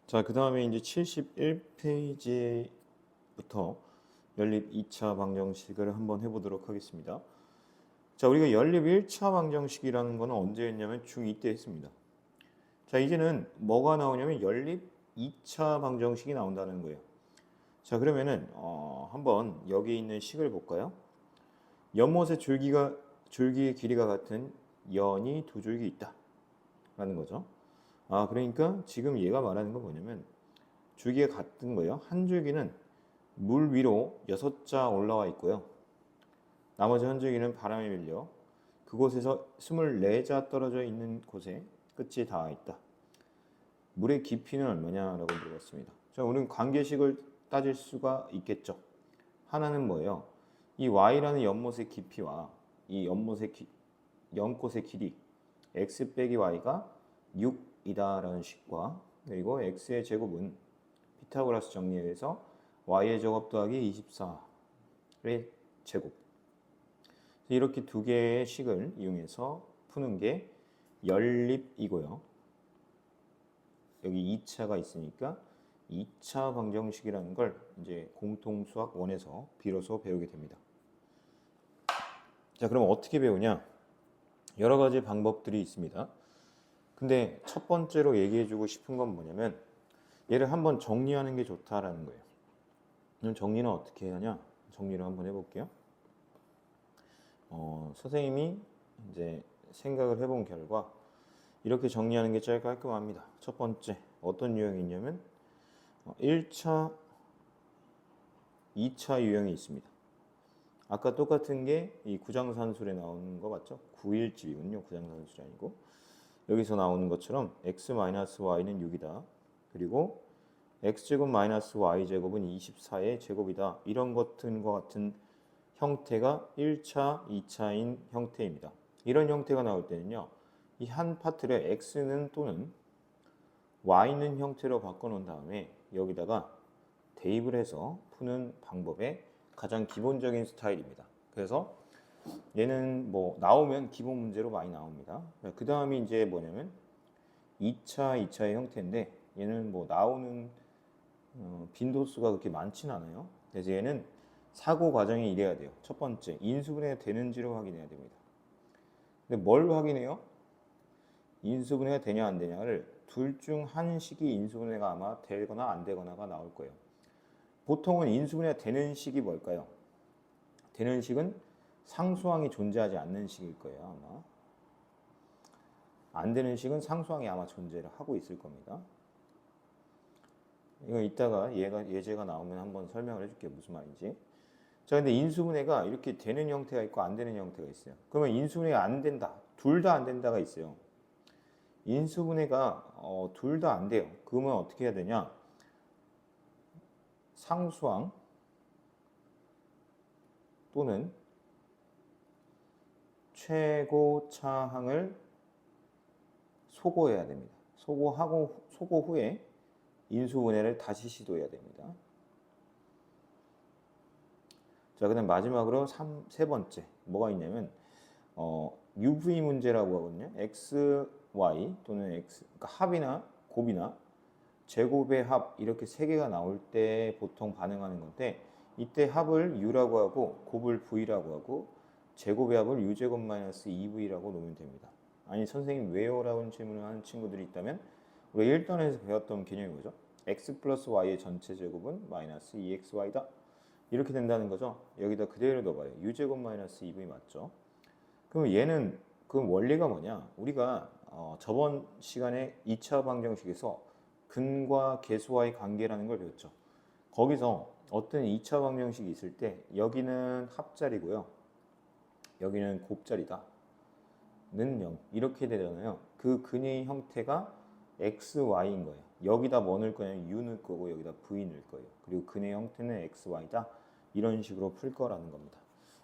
자, 그 다음에 이제 71페이지부터 연립 2차 방정식을 한번 해보도록 하겠습니다. 자, 우리가 연립 1차 방정식이라는 거는 언제 했냐면 중2 때 했습니다. 자, 이제는 뭐가 나오냐면 연립 2차 방정식이 나온다는 거예요. 자, 그러면은 한번 여기 있는 식을 볼까요? 연못의 줄기의 길이가 같은 연이 두 줄기 있다 라는 거죠. 그러니까 지금 얘가 말하는 건 뭐냐면 줄기가 같은 거예요. 한 줄기는 물 위로 6자 올라와 있고요. 나머지 한 줄기는 바람에 밀려 그곳에서 24자 떨어져 있는 곳에 끝이 닿아 있다. 물의 깊이는 얼마냐라고 물어봤습니다. 자, 우리는 관계식을 따질 수가 있겠죠. 하나는 뭐예요? 이 y라는 연못의 깊이와 이 연꽃의 길이 x 빼기 y가 6이다라는 식과 그리고 x의 제곱은 피타고라스 정리에 의해서 y의 제곱 더하기 24의 제곱, 이렇게 두 개의 식을 이용해서 푸는 게 연립이고요. 여기 2차가 있으니까 2차 방정식이라는 걸 이제 공통수학 1에서 비로소 배우게 됩니다. 자, 그럼 어떻게 배우냐? 여러 가지 방법들이 있습니다. 근데 첫 번째로 얘기해주고 싶은 건 뭐냐면 얘를 한번 정리하는 게 좋다라는 거예요. 그럼 정리는 어떻게 해야 하냐? 정리를 한번 해볼게요. 선생님이 이제 생각을 해본 결과 이렇게 정리하는 게 제일 깔끔합니다. 첫 번째, 어떤 유형이 있냐면 1차, 2차 유형이 있습니다. 아까 똑같은 게 이 구장산술에 나오는 거 맞죠? 9일집이군요. 구장산술이 아니고. 여기서 나오는 것처럼 x-y는 6이다. 그리고 x제곱 마이너스 y제곱은 24의 제곱이다. 이런 것들과 같은 형태가 1차, 2차인 형태입니다. 이런 형태가 나올 때는요. 이 한 파트를 x는 또는 y는 형태로 바꿔놓은 다음에 여기다가 대입을 해서 푸는 방법의 가장 기본적인 스타일입니다. 그래서 얘는 뭐 나오면 기본 문제로 많이 나옵니다. 그 다음이 이제 뭐냐면 2차, 2차의 형태인데 얘는 뭐 나오는 빈도수가 그렇게 많진 않아요. 그래서 얘는 사고 과정이 이래야 돼요. 첫 번째, 인수분해가 되는지를 확인해야 됩니다. 근데 뭘 확인해요? 인수분해가 되냐 안 되냐를 둘 중 한 식이 인수분해가 아마 되거나 안 되거나가 나올 거예요. 보통은 인수분해가 되는 식이 뭘까요? 되는 식은 상수항이 존재하지 않는 식일 거예요, 아마. 안 되는 식은 상수항이 아마 존재를 하고 있을 겁니다. 이거 이따가 예제가 나오면 한번 설명을 해줄게요. 무슨 말인지. 자, 근데 인수분해가 이렇게 되는 형태가 있고 안 되는 형태가 있어요. 그러면 인수분해가 안 된다. 둘 다 안 된다가 있어요. 인수분해가 둘 다 안 돼요. 그러면 어떻게 해야 되냐? 상수항 또는 최고차항을 소거해야 됩니다. 소거 후에 인수분해를 다시 시도해야 됩니다. 자, 그다음 마지막으로 세 번째 뭐가 있냐면 UV 문제라고 하거든요. x, y 또는 x, 그러니까 합이나 곱이나 제곱의 합 이렇게 세 개가 나올 때 보통 반응하는 건데 이때 합을 u라고 하고 곱을 v라고 하고 제곱의 합을 u제곱 마이너스 2v라고 놓으면 됩니다. 아니 선생님 왜요? 라고 질문을 하는 친구들이 있다면 우리가 1단에서 배웠던 개념이 뭐죠? x 플러스 y의 전체 제곱은 마이너스 2xy다. 이렇게 된다는 거죠. 여기다 그대로 넣어봐요. u제곱 마이너스 2v 맞죠? 그럼 얘는 그 원리가 뭐냐? 우리가 저번 시간에 2차 방정식에서 근과 계수와의 관계라는 걸 배웠죠. 거기서 어떤 2차 방정식이 있을 때 여기는 합자리고요. 여기는 곱자리다. 는 0 이렇게 되잖아요. 그 근의 형태가 x, y인 거예요. 여기다 뭐 넣을 거냐면 u 넣을 거고 여기다 v 넣을 거예요. 그리고 근의 형태는 x, y다. 이런 식으로 풀 거라는 겁니다.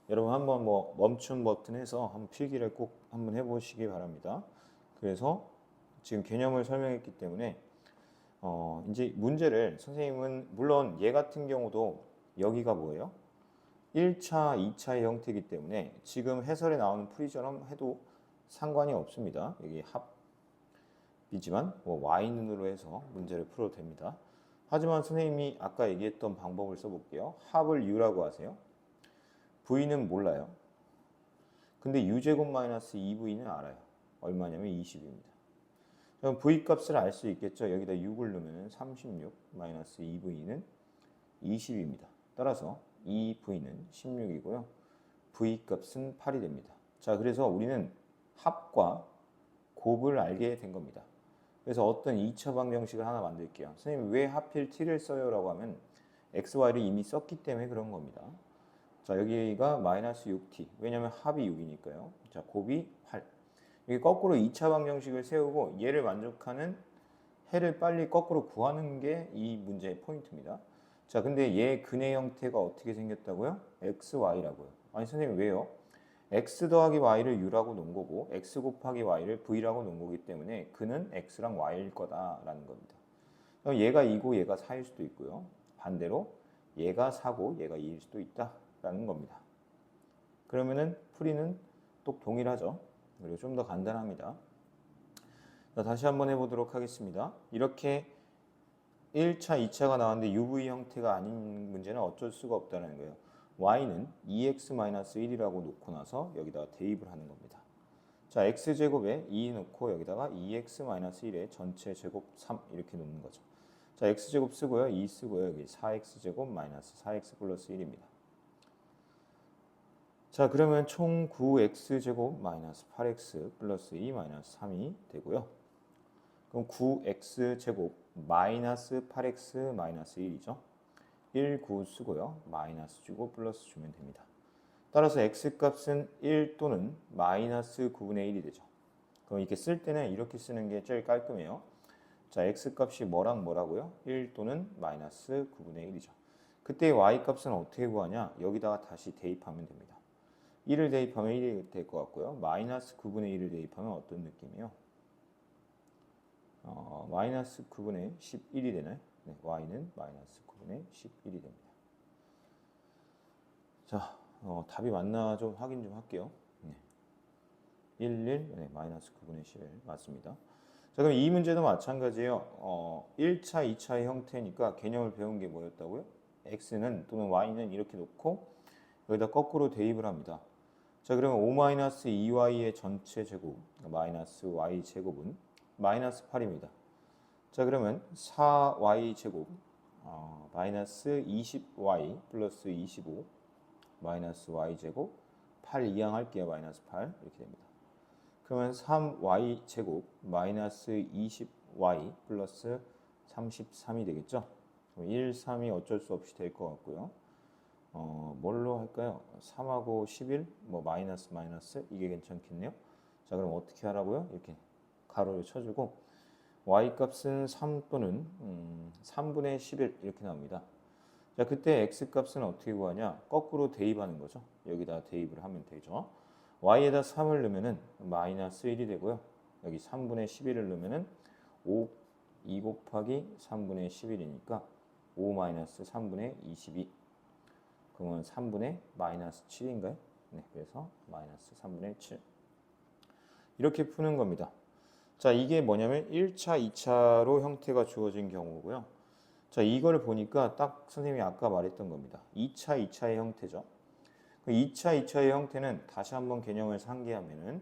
여러분 한번 뭐 멈춤 버튼 해서 한번 필기를 꼭 한번 해보시기 바랍니다. 그래서 지금 개념을 설명했기 때문에 이제 문제를 선생님은 물론 얘 같은 경우도 여기가 뭐예요? 1차, 2차의 형태이기 때문에 지금 해설에 나오는 풀이처럼 해도 상관이 없습니다. 여기 합 이지만 뭐 y눈으로 해서 문제를 풀어도 됩니다. 하지만 선생님이 아까 얘기했던 방법을 써볼게요. 합을 u라고 하세요. v는 몰라요. 근데 u제곱 마이너스 2v는 알아요. 얼마냐면 20입니다. 그럼 v 값을 알 수 있겠죠. 여기다 6을 넣으면 36 마이너스 2v는 20입니다. 따라서 2v는 16이고요. v 값은 8이 됩니다. 자, 그래서 우리는 합과 곱을 알게 된 겁니다. 그래서 어떤 2차 방정식을 하나 만들게요. 선생님 왜 하필 t를 써요? 라고 하면 x, y를 이미 썼기 때문에 그런 겁니다. 자, 여기가 마이너스 6t. 왜냐면 합이 6이니까요. 자, 곱이 8. 여기 거꾸로 2차 방정식을 세우고 얘를 만족하는 해를 빨리 거꾸로 구하는 게 이 문제의 포인트입니다. 자, 근데 얘 근의 형태가 어떻게 생겼다고요? x, y라고요. 아니 선생님 왜요? x 더하기 y를 u라고 놓은 거고 x 곱하기 y를 v라고 놓은 거기 때문에 그는 x랑 y일 거다라는 겁니다. 그럼 얘가 2고 얘가 4일 수도 있고요. 반대로 얘가 4고 얘가 2일 수도 있다라는 겁니다. 그러면은 풀이는 또 동일하죠. 그리고 좀 더 간단합니다. 자, 다시 한번 해보도록 하겠습니다. 이렇게 1차, 2차가 나왔는데 UV 형태가 아닌 문제는 어쩔 수가 없다는 거예요. y는 2x-1이라고 놓고 나서 여기다가 대입을 하는 겁니다. 자, x제곱에 2 놓고 여기다가 2x-1의 전체 제곱 3 이렇게 놓는 거죠. 자, x제곱 쓰고요. 2 쓰고요. 여기 4x제곱 마이너스 4x 플러스 1입니다. 자, 그러면 총 9x제곱 마이너스 8x 플러스 2 마이너스 3이 되고요. 그럼 9x제곱 마이너스 8x 마이너스 1이죠. 1, 9 쓰고요. 마이너스 주고 플러스 주면 됩니다. 따라서 x값은 1 또는 마이너스 9분의 1이 되죠. 그럼 이렇게 쓸 때는 이렇게 쓰는 게 제일 깔끔해요. 자, x값이 뭐랑 뭐라고요? 1 또는 마이너스 9분의 1이죠. 그때 y값은 어떻게 구하냐? 여기다가 다시 대입하면 됩니다. 1을 대입하면 1이 될 것 같고요. 마이너스 9분의 1을 대입하면 어떤 느낌이에요? 마이너스 9분의 11이 되나요? 네, y는 마이너스 9분의 11이 됩니다. 자, 답이 맞나 좀 확인 좀 할게요. 네. 11, 네, 마이너스 9분의 11 맞습니다. 자, 그럼 이 문제도 마찬가지예요. 1차, 2차의 형태니까 개념을 배운 게 뭐였다고요? x는 또는 y는 이렇게 놓고 여기다 거꾸로 대입을 합니다. 자, 그러면 5-2y의 전체 제곱 마이너스 y 제곱은 마이너스 8입니다. 자, 그러면 4y 제곱 마이너스 20y 플러스 25 마이너스 y 제곱 8 이항할게요. 마이너스 8 이렇게 됩니다. 그러면 3y 제곱 마이너스 20y 플러스 33이 되겠죠. 1, 3이 어쩔 수 없이 될 것 같고요. 뭘로 할까요? 3하고 11, 뭐 마이너스 이게 괜찮겠네요. 자, 그럼 어떻게 하라고요? 이렇게 가로를 쳐주고 y 값은 3 또는 3분의 11 이렇게 나옵니다. 자, 그때 x 값은 어떻게 구하냐? 거꾸로 대입하는 거죠. 여기다 대입을 하면 되죠. y에다 3을 넣으면은 마이너스 1이 되고요. 여기 3분의 11을 넣으면은 2 곱하기 3분의 11이니까 5 마이너스 3분의 22. 그러면 3분의 마이너스 7인가요? 네, 그래서 마이너스 3분의 7. 이렇게 푸는 겁니다. 자, 이게 뭐냐면 1차, 2차로 형태가 주어진 경우고요. 자, 이걸 보니까 딱 선생님이 아까 말했던 겁니다. 2차, 2차의 형태죠. 2차, 2차의 형태는 다시 한번 개념을 상기하면은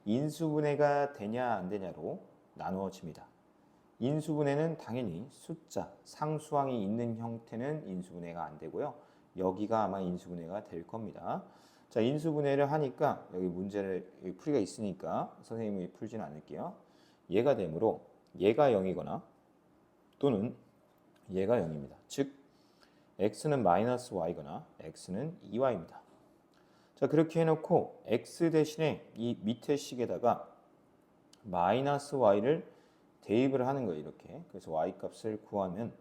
인수분해가 되냐 안 되냐로 나누어집니다. 인수분해는 당연히 숫자, 상수항이 있는 형태는 인수분해가 안 되고요. 여기가 아마 인수분해가 될 겁니다. 자, 인수분해를 하니까 여기 문제를 풀이가 있으니까 선생님이 풀지는 않을게요. 얘가 되므로 얘가 0이거나 또는 얘가 0입니다. 즉 x는 마이너스 y거나 x는 2y입니다. 자, 그렇게 해놓고 x 대신에 이 밑에 식에다가 마이너스 y를 대입을 하는 거예요. 이렇게. 그래서 y값을 구하면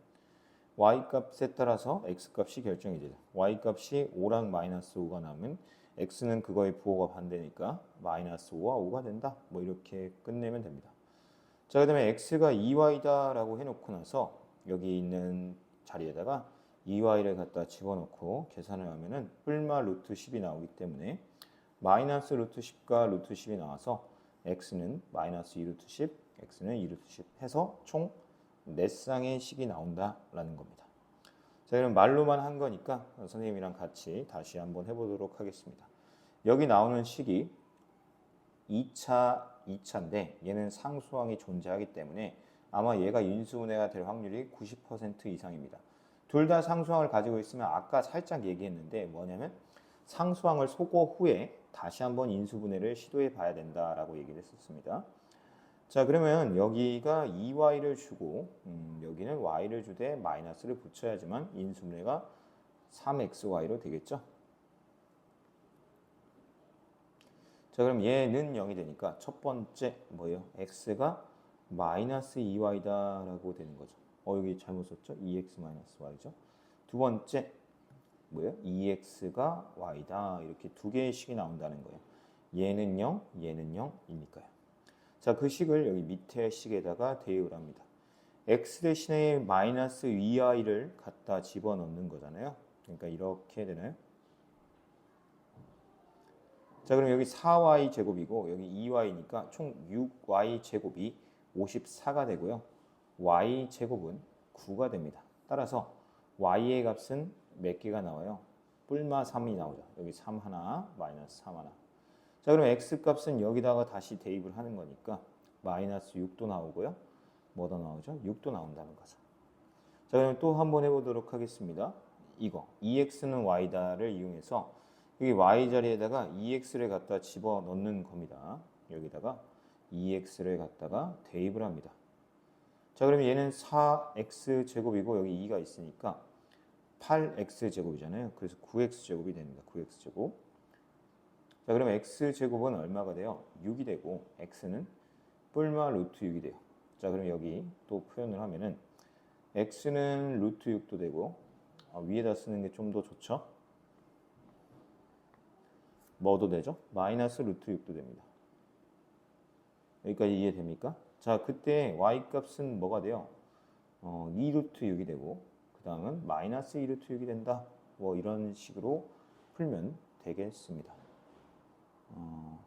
y값에 따라서 x값이 결정이 되죠. y값이 5랑 마이너스 5가 나오면 x는 그거의 부호가 반대니까 마이너스 5와 5가 된다. 뭐 이렇게 끝내면 됩니다. 자, 그 다음에 x가 2y다 라고 해놓고 나서 여기 있는 자리에다가 2y를 갖다 집어넣고 계산을 하면은 뿔마 루트 10이 나오기 때문에 마이너스 루트 10과 루트 10이 나와서 x는 마이너스 2루트 10, x는 2루트 10 해서 총 4쌍의 식이 나온다라는 겁니다. 자, 그럼 말로만 한 거니까 선생님이랑 같이 다시 한번 해보도록 하겠습니다. 여기 나오는 식이 2차인데 얘는 상수항이 존재하기 때문에 아마 얘가 인수분해가 될 확률이 90% 이상입니다. 둘 다 상수항을 가지고 있으면 아까 살짝 얘기했는데 뭐냐면 상수항을 소거 후에 다시 한번 인수분해를 시도해 봐야 된다라고 얘기를 했었습니다. 자, 그러면 여기가 2y를 주고 여기는 y를 주되 마이너스를 붙여야지만 인수분해가 3xy로 되겠죠. 자, 그럼 얘는 0이 되니까 첫 번째 뭐예요? x가 마이너스 2y다라고 되는 거죠. 여기 잘못 썼죠? 2x 마이너스 y죠. 두 번째 뭐예요? 2x가 y다. 이렇게 두 개의 식이 나온다는 거예요. 얘는 0, 얘는 0이니까요. 자, 그 식을 여기 밑에 식에다가 대입을 합니다. x 대신에 마이너스 2i를 갖다 집어넣는 거잖아요. 그러니까 이렇게 되나요? 자, 그럼 여기 4y 제곱이고 여기 2y니까 총 6y 제곱이 54가 되고요. y 제곱은 9가 됩니다. 따라서 y의 값은 몇 개가 나와요? 뿔마 3이 나오죠. 여기 3 하나, 마이너스 3 하나. 자, 그럼 x 값은 여기다가 다시 대입을 하는 거니까 마이너스 6도 나오고요. 뭐 더 나오죠? 6도 나온다는 거죠. 자, 그럼 또 한번 해보도록 하겠습니다. 이거 2x는 y다를 이용해서 여기 y 자리에다가 2x를 갖다 집어넣는 겁니다. 여기다가 2x를 갖다가 대입을 합니다. 자, 그러면 얘는 4x 제곱이고 여기 2가 있으니까 8x 제곱이잖아요. 그래서 9x 제곱이 됩니다. 9x 제곱. 자, 그러면 x 제곱은 얼마가 돼요? 6이 되고 x는 뿔마 루트 6이 돼요. 자, 그럼 여기 또 표현을 하면은 x는 루트 6도 되고 위에다 쓰는 게 좀 더 좋죠? 뭐도 되죠? 마이너스 루트 6도 됩니다. 여기까지 이해됩니까? 자, 그때 y 값은 뭐가 돼요? 2루트 6이 되고 그 다음은 마이너스 2루트 6이 된다. 뭐 이런 식으로 풀면 되겠습니다.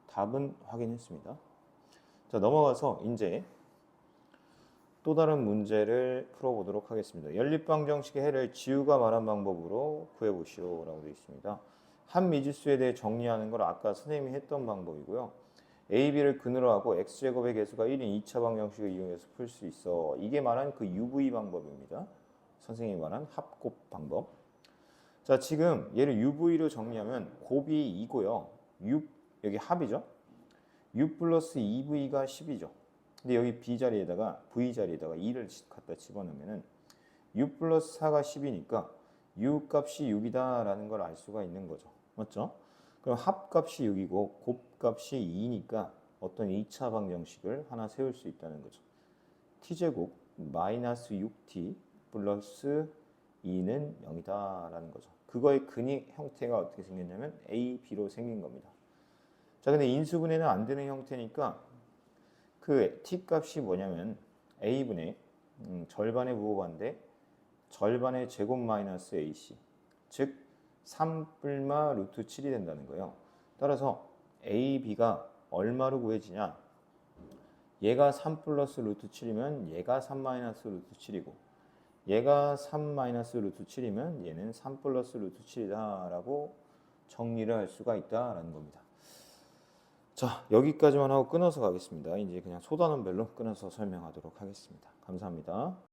답은 확인했습니다. 자, 넘어가서 이제 또 다른 문제를 풀어보도록 하겠습니다. 연립방정식의 해를 지우가 말한 방법으로 구해보시오 라고 되어 있습니다. 한 미지수에 대해 정리하는 걸 아까 선생님이 했던 방법이고요. a, b를 근으로 하고 x제곱의 개수가 1인 2차 방정식을 이용해서 풀 수 있어. 이게 말한 그 UV 방법입니다. 선생님이 말한 합곱 방법. 자, 지금 얘를 UV로 정리하면 곱이 2고요. 6, 여기 합이죠. 6 플러스 2v가 10이죠. 근데 여기 b 자리에다가 v 자리에다가 2를 갖다 집어넣으면은 6 플러스 4가 10이니까 6 값이 6이다 라는 걸 알 수가 있는 거죠. 맞죠? 그럼 합값이 6이고 곱값이 2니까 어떤 2차 방정식을 하나 세울 수 있다는 거죠. t제곱 마이너스 6t 플러스 2는 0이다 라는 거죠. 그거의 근이 형태가 어떻게 생겼냐면 a, b로 생긴 겁니다. 자, 근데 인수분해는 안 되는 형태니까 그 t 값이 뭐냐면 a분의 절반의 부호반대 절반의 제곱 마이너스 ac 즉 3뿔마 루트 7이 된다는 거예요. 따라서 a, b가 얼마로 구해지냐? 얘가 3 플러스 루트 7이면 얘가 3 마이너스 루트 7이고 얘가 3 마이너스 루트 7이면 얘는 3 플러스 루트 7이다 라고 정리를 할 수가 있다라는 겁니다. 자, 여기까지만 하고 끊어서 가겠습니다. 이제 그냥 소단원별로 끊어서 설명하도록 하겠습니다. 감사합니다.